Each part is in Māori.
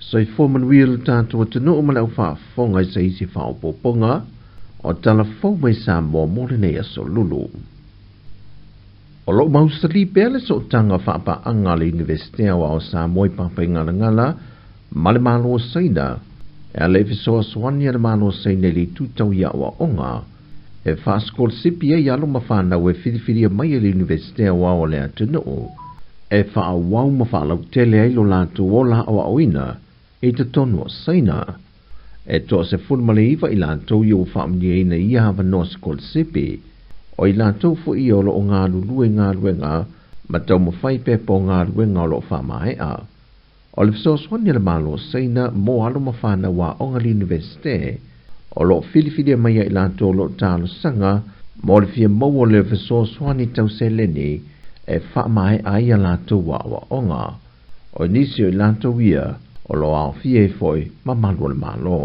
Soi foman wil tātua tunu o male au whaafonga i sa isi whaopoponga o talafou mai sa mo mole nei aso lulu. O lo mausali pele so tanga whaapa anga le universitea wa o sa moi papa ngala ngala male malo saina e ale fisoa swani ale malo saina li tutau ia wa onga e whaaskol sipi e yalo mawhana we whiriwhiria mai le universitea wa o le atunu e wha wau mawhalau tele ai lo lātu o la o awina e te tonu o saina e toa se fulmale iwa i lātou i o whaamni e na ia hawa no skol sipi o i lātou fu i o lo o ngā ngā luenga ma tau mo whai pepo ngā luenga o lo whamae a. O le fiso swani le malo saina mo alo ma whana wa o ngali universite o lo whiriwhiria mai i lātou lo tālo sanga mo le fia mau o le fiso swani tau se leni e whamae a ia lātou wa o ngā. O nisi o i lātou ia o lo au fie foi ma malu le malo.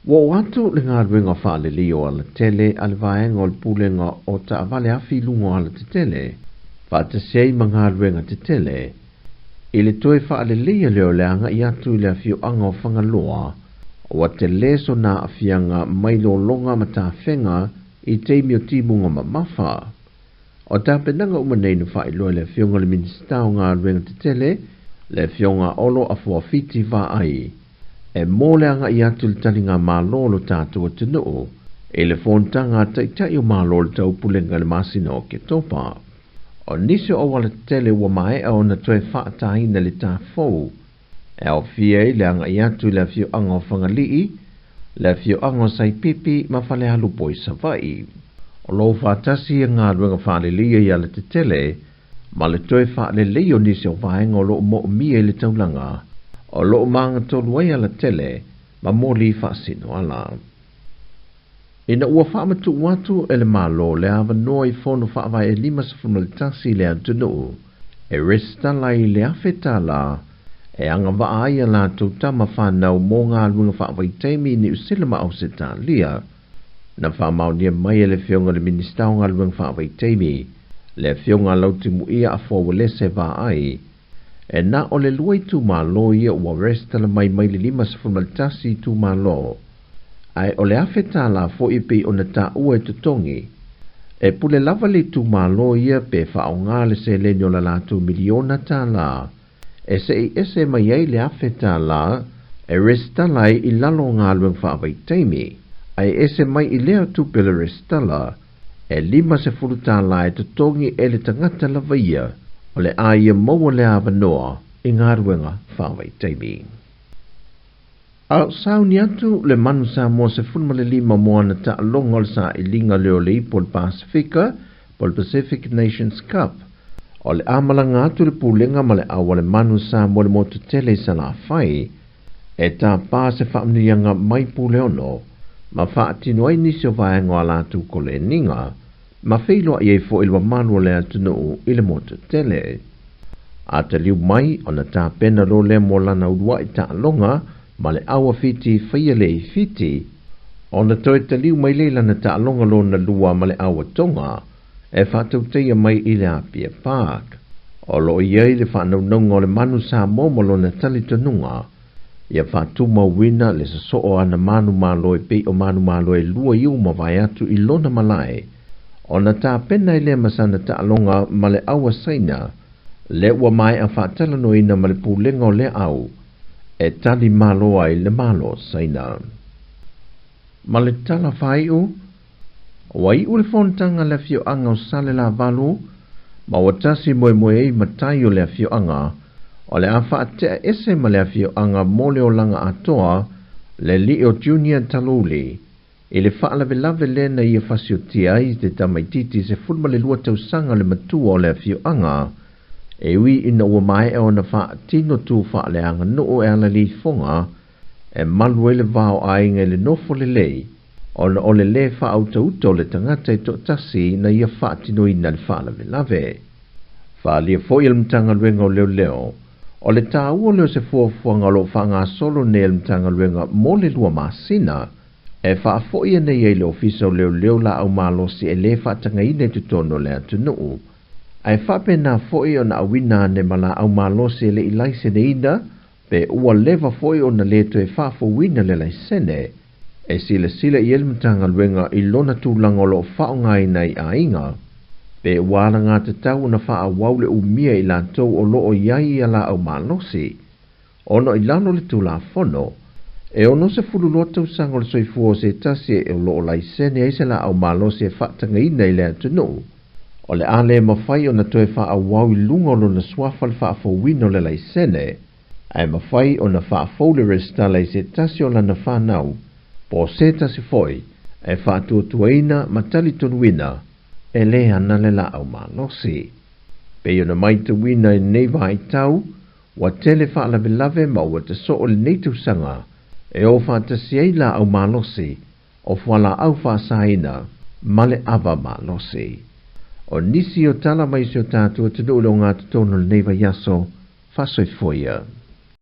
Wo watu le ngā ruenga whaale lio ala tele ale vaenga o le pulenga o ta avale afi lungo ala te tele, whaata sei ma ngā ruenga te tele, i le toe whaale lio leo leanga i atu le afio anga o whangaloa, o te leso na afianga mailo longa ma ta whenga i teimi o timunga ma mawha. O ta penanga umaneinu whaeloa le afionga le minista o ngā ruenga te tele, le afionga olo a fuafiti va ai, e mole anga i atu le talinga malolo tātua tunu e le fontanga taitai o malolo tau pulenga le masina o ke topa. O nisi o wala tele wa mai o na toe whaatahina le tāfou e o fie le anga i atu le fio anga o whangalii le fio anga o saipipi ma whale halu boi savai. O lo whaatasi e ngā ruenga whale lia i ala te tele ma le toe whale leo nisi o vaenga o lo mo mie le taulanga o lo manga tolu ai ala tele, ma moli whaasino ala. Ina ua whaamatu watu ele malo le awa noa i whono whaawai e lima safumalitasi le antunu, e restala i le awhetala, e anga waa ai ala tu tama whanau mō ngā lunga whaawai teimi ni usilama au se tā lia, na whaamau nia mai ele whionga le ministau ngā lunga whaawai teimi, le whionga lautimu ia a fōwale se waa ai, e na o le luai tu malo ia ua restala mai le lima safumalitasi tu malo. Ai o le awheta la fo i pe o na ta ua e tutongi. E pule lava le tu malo ia pe whao ngā le se le niola la tu miliona ta la. E se i ese mai ai le awheta la e restala i lalo ngā luang whaawai teimi. Ai ese mai i lea tu pele restala e lima safuluta la e tutongi e le tangata lava ia. O le aia maua le awa noa i ngā ruenga whawai teimi. Au sau ni atu le manu sa mo se funma le lima moana ta alonga le sa i linga leo le pol Pasifika, pol Pacific Nations Cup. O le amalanga atu le pulenga ma le awa le manu sa mo le motu tele sa la whai, e ta pā se whaamnianga mai puleono, ma whaatino ai nisi o vaenga ala tu ko le ninga, ma whailoa i e fo ilwa manu le atunu i le motu tele. A te liu mai o na tā pena lo le mo lana urua i ta alonga ma le awa fiti whaia le i fiti. O na toi te liu mai le lana ta alonga lo na lua ma le awa tonga e whatau teia mai i le Apia Park. O lo iei le whanau nonga o le manu sa momo lo na tali tanunga. Ia whatuma wina le sa soo ana manu malo e pe o manu malo e lua iu ma vai atu i lona malai. O na tā pena i le masana ta alonga ma le awa saina, le ua mai a whaatalano ina ma le pulenga o le au, e tali malo ai le malo saina. Ma le tala whaiu, wa i ule fontanga le fio anga o sale la valu, ma watasi moe moe ei matai o le fio anga, o le a whaatea ese ma le fio anga mole o langa atoa, le li o junior taluli, e le whaalave lave lena i a whasio tia i te tamaititi se fulma le lua tau sanga le matua o le fio anga, e ui ina ua mai e o na wha tino tu wha le anga noo e ala li fonga, e malu e le vao ainga le nofo le lei, o na o le le wha au tauto le tangata i to tasi na ia wha tino ina le whaalave lave. Wha lia fo i mtanga luenga o leo leo, o le tā ua leo se fuafuanga lo whanga solo ne mtanga luenga mo le lua masina, e whaafo ia nei e le ofisa o leo la au malo si e le whaatanga ine tutono le atunu. Ai whape na foi o na awina ne mala au malo si e le ilaise ne ina, pe ua leva foi o na le toe whafowina le laisene, e sila I ele matanga luenga I lona tūlanga o lo whaongai nei a inga, pe wala ngā te tau na wha waule umia I lantou o loo iai ala au malosi, ono I lano le tūla fono, e ono se fululua tausanga o le soifua o se tasi e o loo laisene e se la au malosi e whaatanga ina I le atunu, o le ale mawhai o na toe wha wau I lunga o lo na swafa le whaafowina o le laisene, ai mawhai o na whaafole restala I se tasi o lana whanau, po se tasi foi, e whaatuatuaina matali tonuina, e le ana le la au malosi. Pe ona mai te wina I neiva I tau, wa tele whaalawelave ma ua te so o le neitu sanga, e o whaatasi ei la au malosi, o whala au whaasaina, male ava malosi. O nisi o tala mai si o tātua te dole o ngā tutono le neiva yaso, whasoifoia.